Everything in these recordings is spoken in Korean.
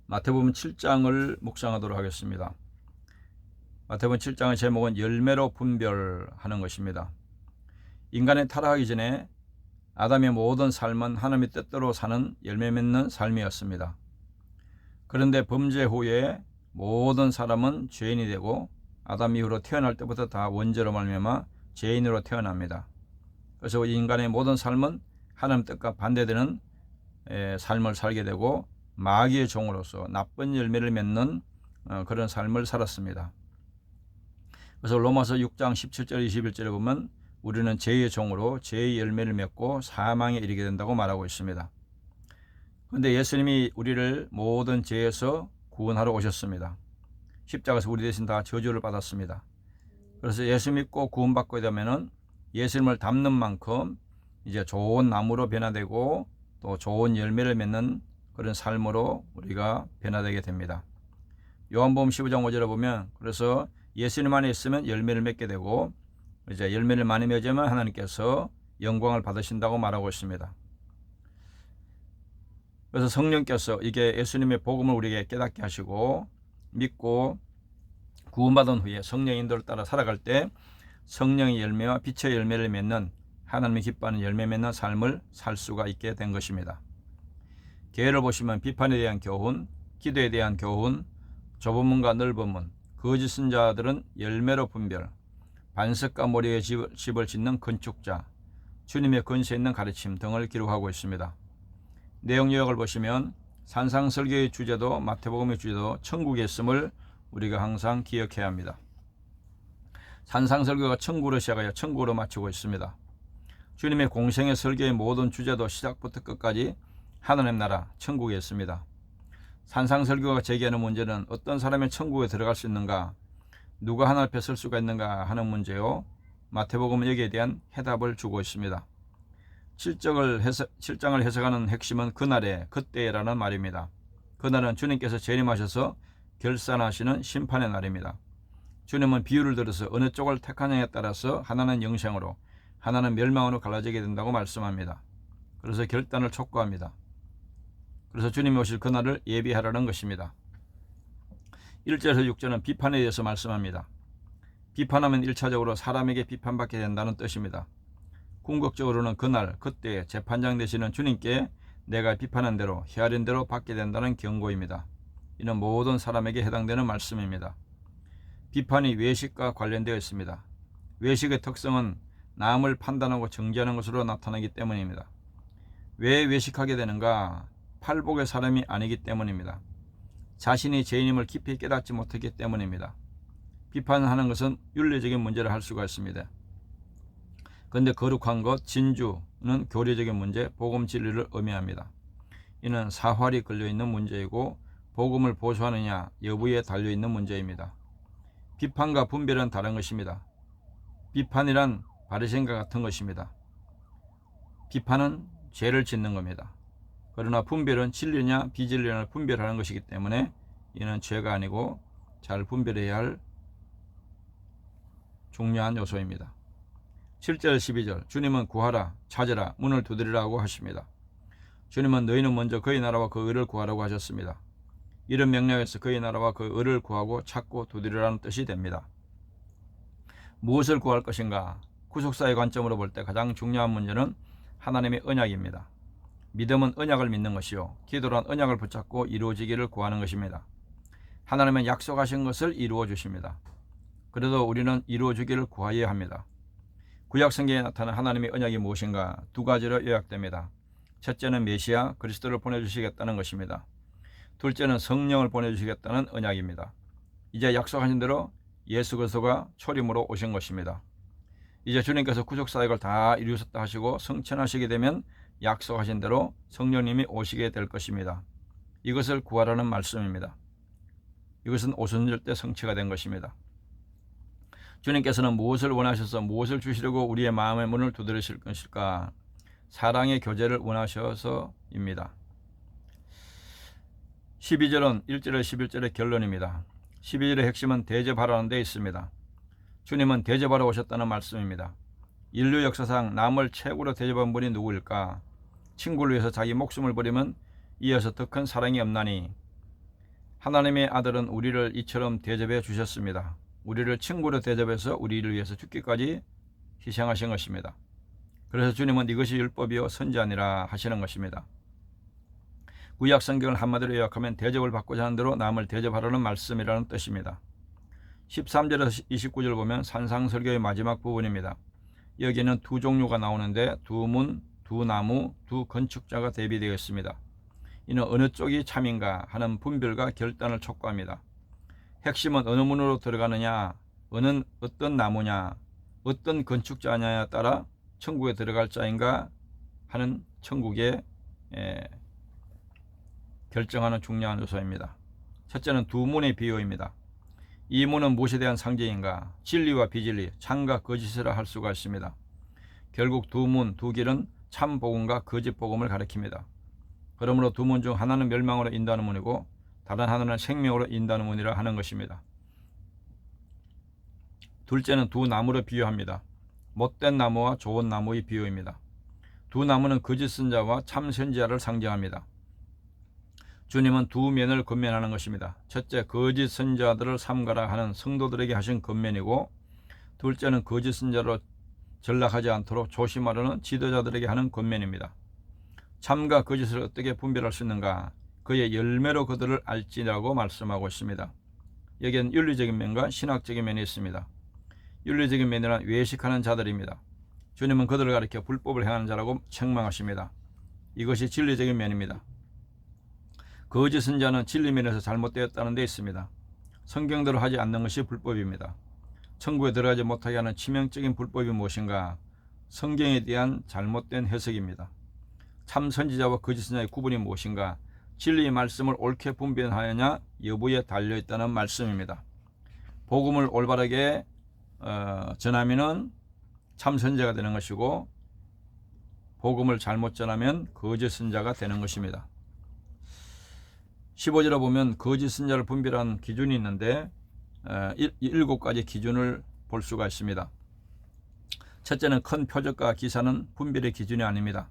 마태복음 7장을 묵상하도록 하겠습니다. 마태복음 7장의 제목은 열매로 분별하는 것입니다. 인간의 타락하기 전에 아담의 모든 삶은 하나님의 뜻대로 사는 열매 맺는 삶이었습니다. 그런데 범죄 후에 모든 사람은 죄인이 되고 아담 이후로 태어날 때부터 다 원죄로 말미암아 죄인으로 태어납니다. 그래서 인간의 모든 삶은 하나님 뜻과 반대되는 삶을 살게 되고 마귀의 종으로서 나쁜 열매를 맺는 그런 삶을 살았습니다. 그래서 로마서 6장 17절 21절에 보면 우리는 죄의 종으로 죄의 열매를 맺고 사망에 이르게 된다고 말하고 있습니다. 그런데 예수님이 우리를 모든 죄에서 구원하러 오셨습니다. 십자가에서 우리 대신 다 저주를 받았습니다. 그래서 예수 믿고 구원받고 되면은 예수님을 닮는 만큼 이제 좋은 나무로 변화되고 또 좋은 열매를 맺는 그런 삶으로 우리가 변화되게 됩니다. 요한복음 15장 5절에 보면 그래서 예수님 안에 있으면 열매를 맺게 되고 이제 열매를 많이 맺으면 하나님께서 영광을 받으신다고 말하고 있습니다. 그래서 성령께서 이게 예수님의 복음을 우리에게 깨닫게 하시고 믿고 구원받은 후에 성령의 인도를 따라 살아갈 때 성령의 열매와 빛의 열매를 맺는 하나님이 기뻐하는 열매 맺는 삶을 살 수가 있게 된 것입니다. 교회를 보시면 비판에 대한 교훈, 기도에 대한 교훈, 좁은 문과 넓은 문, 거짓 선자들은 열매로 분별, 반석과 모래의 집을 짓는 건축자, 주님의 권세 있는 가르침 등을 기록하고 있습니다. 내용 요약을 보시면 산상설교의 주제도 마태복음의 주제도 천국에 있음을 우리가 항상 기억해야 합니다. 산상설교가 천국으로 시작하여 천국으로 마치고 있습니다. 주님의 공생의 설교의 모든 주제도 시작부터 끝까지 하나님 나라 천국에 있습니다. 산상설교가 제기하는 문제는 어떤 사람이 천국에 들어갈 수 있는가, 누가 하나님 앞에 설 수가 있는가 하는 문제요. 마태복음은 여기에 대한 해답을 주고 있습니다. 7장을 해석하는 핵심은 그날에 그때라는 말입니다. 그날은 주님께서 재림하셔서 결산하시는 심판의 날입니다. 주님은 비유를 들어서 어느 쪽을 택하느냐에 따라서 하나는 영생으로 하나는 멸망으로 갈라지게 된다고 말씀합니다. 그래서 결단을 촉구합니다. 그래서 주님이 오실 그날을 예비하라는 것입니다. 1절에서 6절은 비판에 대해서 말씀합니다. 비판하면 1차적으로 사람에게 비판받게 된다는 뜻입니다. 궁극적으로는 그날 그때 재판장 되시는 주님께 내가 비판한 대로 헤아린 대로 받게 된다는 경고입니다. 이는 모든 사람에게 해당되는 말씀입니다. 비판이 외식과 관련되어 있습니다. 외식의 특성은 남을 판단하고 정죄하는 것으로 나타나기 때문입니다. 왜 외식하게 되는가? 팔복의 사람이 아니기 때문입니다. 자신이 죄인임을 깊이 깨닫지 못했기 때문입니다. 비판하는 것은 윤리적인 문제를 할 수가 있습니다. 그런데 거룩한 것, 진주는 교리적인 문제, 복음 진리를 의미합니다. 이는 사활이 걸려있는 문제이고 복음을 보수하느냐 여부에 달려있는 문제입니다. 비판과 분별은 다른 것입니다. 비판이란 바리새인과 같은 것입니다. 비판은 죄를 짓는 겁니다. 그러나 분별은 진리냐 비진리냐를 분별하는 것이기 때문에 이는 죄가 아니고 잘 분별해야 할 중요한 요소입니다. 7절 12절 주님은 구하라 찾으라 문을 두드리라고 하십니다. 주님은 너희는 먼저 그의 나라와 그 의를 구하라고 하셨습니다. 이런 명령에서 그의 나라와 그 의를 구하고 찾고 두드리라는 뜻이 됩니다. 무엇을 구할 것인가? 구속사의 관점으로 볼 때 가장 중요한 문제는 하나님의 언약입니다. 믿음은 언약을 믿는 것이요 기도란 언약을 붙잡고 이루어지기를 구하는 것입니다. 하나님은 약속하신 것을 이루어 주십니다. 그래도 우리는 이루어 주기를 구하여야 합니다. 구약 성경에 나타난 하나님의 언약이 무엇인가? 두 가지로 요약됩니다. 첫째는 메시아 그리스도를 보내주시겠다는 것입니다. 둘째는 성령을 보내주시겠다는 언약입니다. 이제 약속하신 대로 예수 그리스도가 초림으로 오신 것입니다. 이제 주님께서 구속사역을 다 이루셨다 하시고 성천하시게 되면 약속하신 대로 성령님이 오시게 될 것입니다. 이것을 구하라는 말씀입니다. 이것은 오순절 때 성취가 된 것입니다. 주님께서는 무엇을 원하셔서 무엇을 주시려고 우리의 마음의 문을 두드리실 것일까? 사랑의 교제를 원하셔서입니다. 12절은 1절에 11절의 결론입니다. 12절의 핵심은 대접하라는 데 있습니다. 주님은 대접하러 오셨다는 말씀입니다. 인류 역사상 남을 최고로 대접한 분이 누구일까? 친구를 위해서 자기 목숨을 버리면 이어서 더 큰 사랑이 없나니 하나님의 아들은 우리를 이처럼 대접해 주셨습니다. 우리를 친구로 대접해서 우리를 위해서 죽기까지 희생하신 것입니다. 그래서 주님은 이것이 율법이요 선지자니라 하시는 것입니다. 구약 성경을 한마디로 요약하면 대접을 받고자 하는 대로 남을 대접하라는 말씀이라는 뜻입니다. 13절에서 29절 보면 산상설교의 마지막 부분입니다. 여기에는 두 종류가 나오는데 두 문, 두 나무, 두 건축자가 대비되어 있습니다. 이는 어느 쪽이 참인가 하는 분별과 결단을 촉구합니다. 핵심은 어느 문으로 들어가느냐, 어떤 나무냐, 어떤 건축자냐에 따라 천국에 들어갈 자인가 하는 천국의 결정하는 중요한 요소입니다. 첫째는 두 문의 비유입니다. 이 문은 무엇에 대한 상징인가? 진리와 비진리, 참과 거짓이라 할 수가 있습니다. 결국 두 문, 두 길은 참 복음과 거짓 복음을 가리킵니다. 그러므로 두 문 중 하나는 멸망으로 인도하는 문이고 다른 하나는 생명으로 인도하는 문이라 하는 것입니다. 둘째는 두 나무로 비유합니다. 못된 나무와 좋은 나무의 비유입니다. 두 나무는 거짓 선자와 참 선지자를 상징합니다. 주님은 두 면을 권면하는 것입니다. 첫째, 거짓 선지자들을 삼가라 하는 성도들에게 하신 권면이고, 둘째는 거짓 선지자로 전락하지 않도록 조심하라는 지도자들에게 하는 권면입니다. 참과 거짓을 어떻게 분별할 수 있는가? 그의 열매로 그들을 알지라고 말씀하고 있습니다. 여기엔 윤리적인 면과 신학적인 면이 있습니다. 윤리적인 면이란 외식하는 자들입니다. 주님은 그들을 가리켜 불법을 행하는 자라고 책망하십니다. 이것이 진리적인 면입니다. 거짓 선지자는 진리 면에서 잘못되었다는 데 있습니다. 성경대로 하지 않는 것이 불법입니다. 천국에 들어가지 못하게 하는 치명적인 불법이 무엇인가? 성경에 대한 잘못된 해석입니다. 참 선지자와 거짓 선지자의 구분이 무엇인가? 진리의 말씀을 옳게 분별하느냐 여부에 달려있다는 말씀입니다. 복음을 올바르게 전하면 참 선지자가 되는 것이고, 복음을 잘못 전하면 거짓 선지자가 되는 것입니다. 15절에 보면 거짓 선지자를 분별하는 기준이 있는데 7가지 기준을 볼 수가 있습니다. 첫째는 큰 표적과 기사는 분별의 기준이 아닙니다.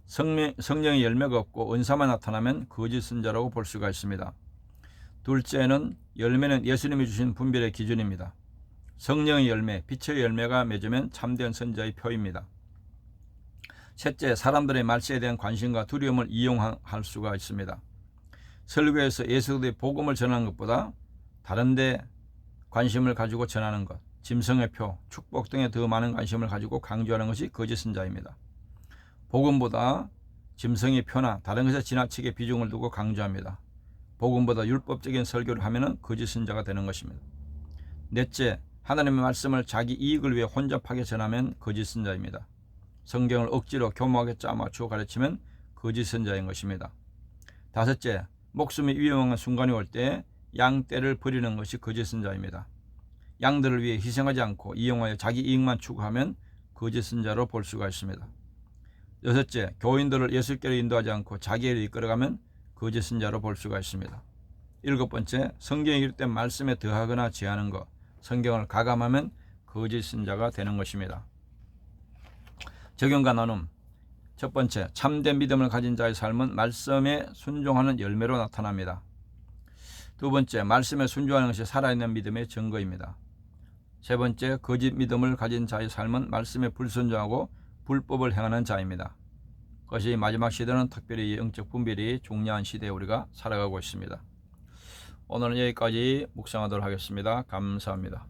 성령의 열매가 없고 은사만 나타나면 거짓 선지자라고 볼 수가 있습니다. 둘째는 열매는 예수님이 주신 분별의 기준입니다. 성령의 열매, 빛의 열매가 맺으면 참된 선지자의 표입니다. 셋째, 사람들의 말세에 대한 관심과 두려움을 이용할 수가 있습니다. 설교에서 예수의 복음을 전하는 것보다 다른 데 관심을 가지고 전하는 것, 짐승의 표, 축복 등에 더 많은 관심을 가지고 강조하는 것이 거짓 선지자입니다. 복음보다 짐승의 표나 다른 것에 지나치게 비중을 두고 강조합니다. 복음보다 율법적인 설교를 하면 거짓 선지자가 되는 것입니다. 넷째, 하나님의 말씀을 자기 이익을 위해 혼잡하게 전하면 거짓 선지자입니다. 성경을 억지로 교묘하게 짜맞추어 가르치면 거짓 선지자인 것입니다. 다섯째, 목숨이 위험한 순간이 올 때 양떼를 버리는 것이 거짓 선지자입니다. 양들을 위해 희생하지 않고 이용하여 자기 이익만 추구하면 거짓 선지자로 볼 수가 있습니다. 여섯째, 교인들을 예수께로 인도하지 않고 자기를 이끌어가면 거짓 선지자로 볼 수가 있습니다. 일곱 번째, 성경에 기록된 말씀에 더하거나 제하는 것, 성경을 가감하면 거짓 선지자가 되는 것입니다. 적용과 나눔. 첫 번째, 참된 믿음을 가진 자의 삶은 말씀에 순종하는 열매로 나타납니다. 두 번째, 말씀에 순종하는 것이 살아있는 믿음의 증거입니다. 세 번째, 거짓 믿음을 가진 자의 삶은 말씀에 불순종하고 불법을 행하는 자입니다. 그것이 마지막 시대는 특별히 영적 분별이 중요한 시대에 우리가 살아가고 있습니다. 오늘은 여기까지 묵상하도록 하겠습니다. 감사합니다.